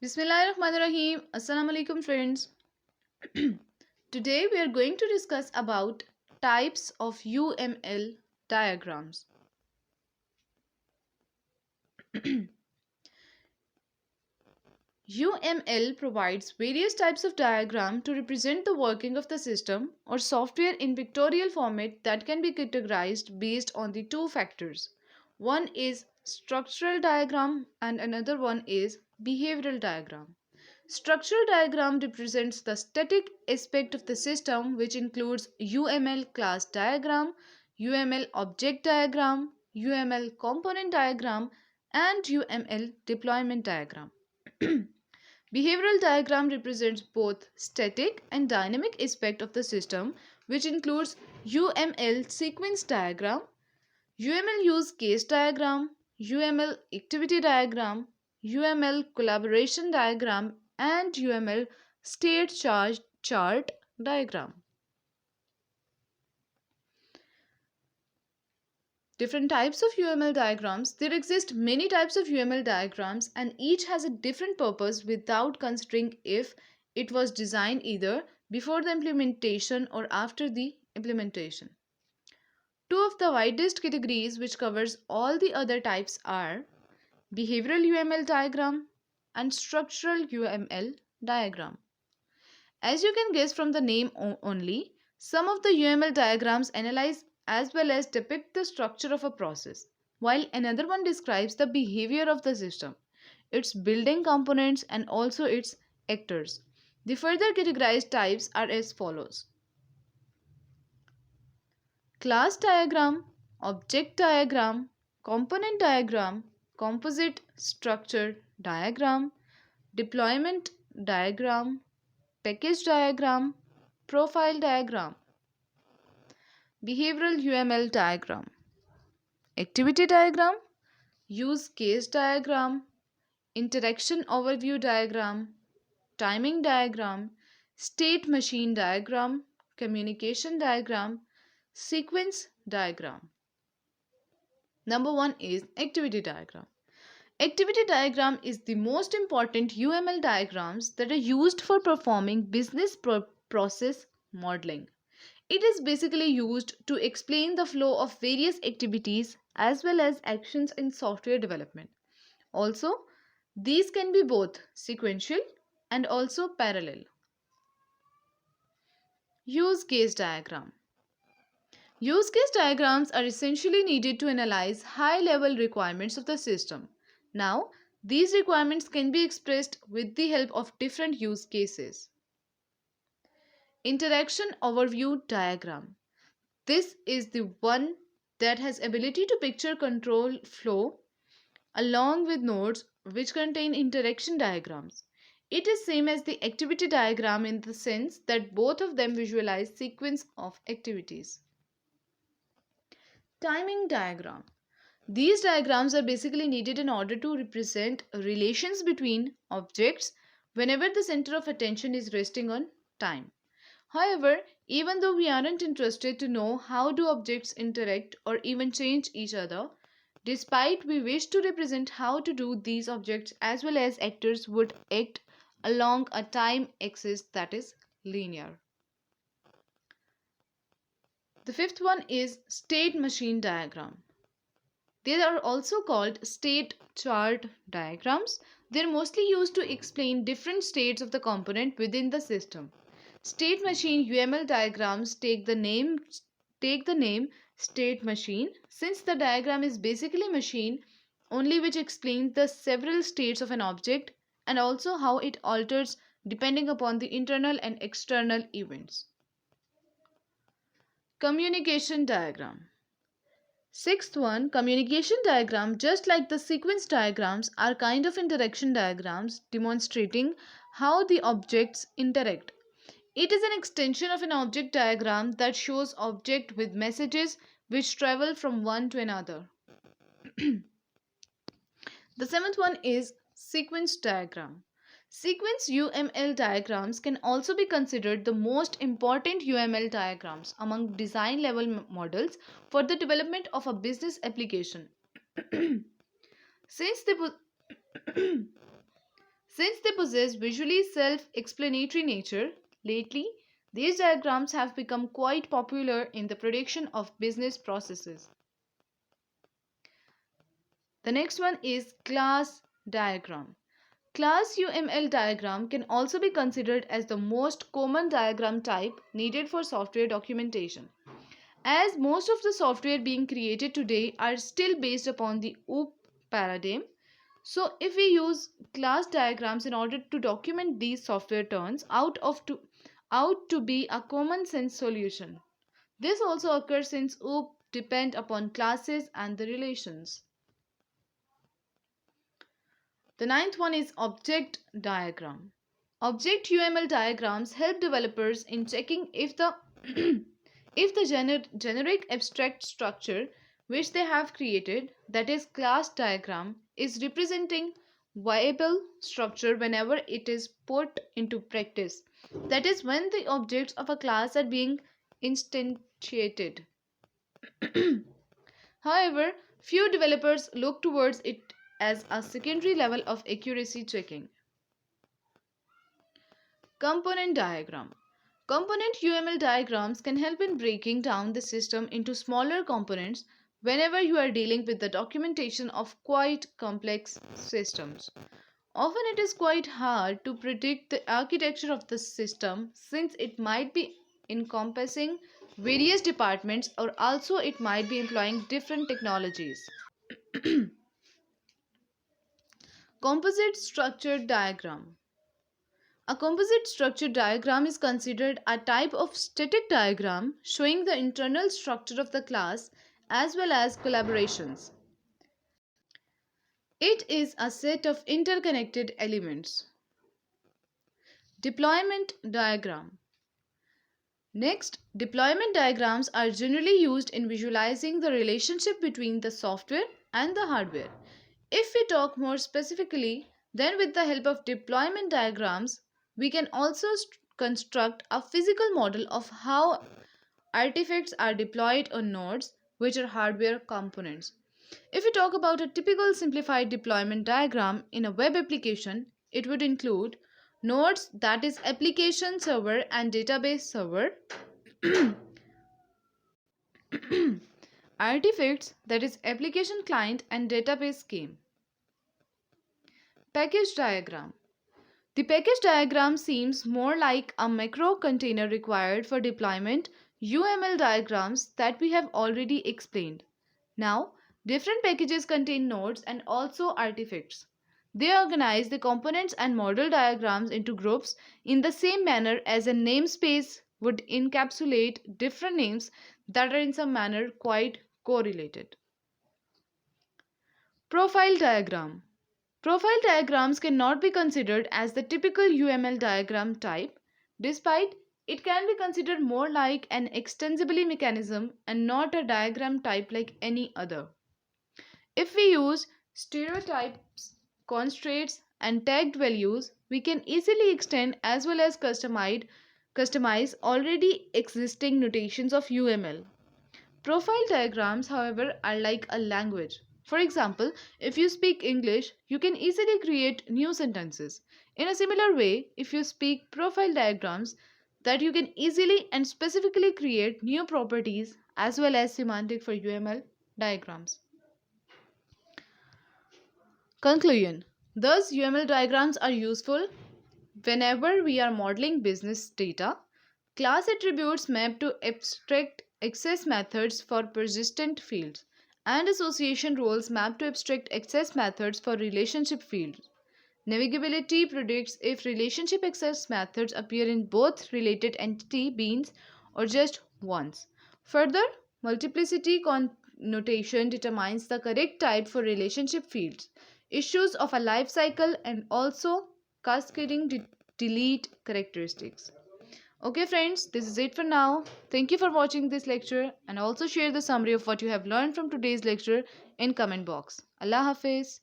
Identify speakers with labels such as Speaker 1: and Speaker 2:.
Speaker 1: Bismillahirrahmanirrahim. Assalamu alaikum friends. Today we are going to discuss about types of UML diagrams. UML provides various types of diagram to represent the working of the system or software in pictorial format that can be categorized based on the two factors. One is structural diagram and another one is behavioral diagram. Structural diagram represents the static aspect of the system, which includes UML class diagram, UML object diagram, UML component diagram, and UML deployment diagram. Behavioral diagram represents both static and dynamic aspect of the system, which includes UML sequence diagram, UML use case diagram, UML activity diagram, UML collaboration diagram, and UML state chart diagram. Different types of UML diagrams. There exist many types of UML diagrams and each has a different purpose without considering if it was designed either before the implementation or after the implementation. Two of the widest categories which covers all the other types are behavioral UML diagram and structural UML diagram. As you can guess from the name only, some of the UML diagrams analyze as well as depict the structure of a process, while another one describes the behavior of the system, its building components, and also its actors. The further categorized types are as follows: class diagram, object diagram, component diagram, composite structure diagram, deployment diagram, package diagram, profile diagram. Behavioral UML diagram, activity diagram, use case diagram, interaction overview diagram, timing diagram, state machine diagram, communication diagram, sequence diagram. Number one is activity diagram. Activity diagram is the most important UML diagrams that are used for performing business process modeling. It is basically used to explain the flow of various activities as well as actions in software development. Also, these can be both sequential and also parallel. Use case diagram. Use case diagrams are essentially needed to analyze high level requirements of the system. Now, these requirements can be expressed with the help of different use cases. Interaction overview diagram. This is the one that has ability to picture control flow along with nodes which contain interaction diagrams. It is same as the activity diagram in the sense that both of them visualize sequence of activities. Timing diagram. These diagrams are basically needed in order to represent relations between objects whenever the center of attention is resting on time. However, even though we aren't interested to know how do objects interact or even change each other, despite we wish to represent how to do these objects as well as actors would act along a time axis that is linear. The fifth one is state machine diagram. They are also called state chart diagrams. They are mostly used to explain different states of the component within the system. State machine UML diagrams take the name state machine since the diagram is basically machine only which explains the several states of an object and also how it alters depending upon the internal and external events. Communication diagram. Sixth one, communication diagram, just like the sequence diagrams, are kind of interaction diagrams demonstrating how the objects interact. It is an extension of an object diagram that shows object with messages which travel from one to another. The seventh one is sequence diagram. Sequence UML diagrams can also be considered the most important UML diagrams among design level models for the development of a business application. Since they, Since they possess visually self-explanatory nature, lately these diagrams have become quite popular in the prediction of business processes. The next one is class diagram. Class UML diagram can also be considered as the most common diagram type needed for software documentation. As most of the software being created today are still based upon the OOP paradigm, so if we use class diagrams in order to document these software turns out to be a common sense solution. This also occurs since OOP depend upon classes and the relations. The ninth one is object diagram. Object UML diagrams help developers in checking if the if the generic abstract structure which they have created, that is class diagram, is representing viable structure whenever it is put into practice. That is when the objects of a class are being instantiated. However, few developers look towards it as a secondary level of accuracy checking. Component diagram. Component UML diagrams can help in breaking down the system into smaller components whenever you are dealing with the documentation of quite complex systems. Often it is quite hard to predict the architecture of the system since it might be encompassing various departments or also it might be employing different technologies. Composite structure diagram. A composite structure diagram is considered a type of static diagram showing the internal structure of the class as well as collaborations. It is a set of interconnected elements. Deployment diagram. Next, deployment diagrams are generally used in visualizing the relationship between the software and the hardware. If we talk more specifically, then with the help of deployment diagrams, we can also construct a physical model of how artifacts are deployed on nodes, which are hardware components. If we talk about a typical simplified deployment diagram in a web application, it would include nodes, that is application server and database server, artifacts, that is application client and database scheme. Package diagram. The package diagram seems more like a macro container required for deployment UML diagrams that we have already explained. Now, different packages contain nodes and also artifacts. They organize the components and model diagrams into groups in the same manner as a namespace would encapsulate different names that are in some manner quite correlated. Profile diagram. Profile diagrams cannot be considered as the typical UML diagram type, despite it can be considered more like an extensibility mechanism and not a diagram type like any other. If we use stereotypes, constraints, and tagged values, we can easily extend as well as customize already existing notations of UML. Profile diagrams, however, are like a language. For example, if you speak English, you can easily create new sentences. In a similar way, if you speak profile diagrams, that you can easily and specifically create new properties as well as semantic for UML diagrams. Conclusion. Thus, UML diagrams are useful whenever we are modeling business data. Class attributes map to abstract access methods for persistent fields, and association roles map to abstract access methods for relationship fields. Navigability predicts if relationship access methods appear in both related entity beans or just once. Further, multiplicity connotation determines the correct type for relationship fields, issues of a life cycle, and also cascading delete characteristics. Okay friends, this is it for now. Thank you for watching this lecture and also share the summary of what you have learned from today's lecture in comment box. Allah Hafiz.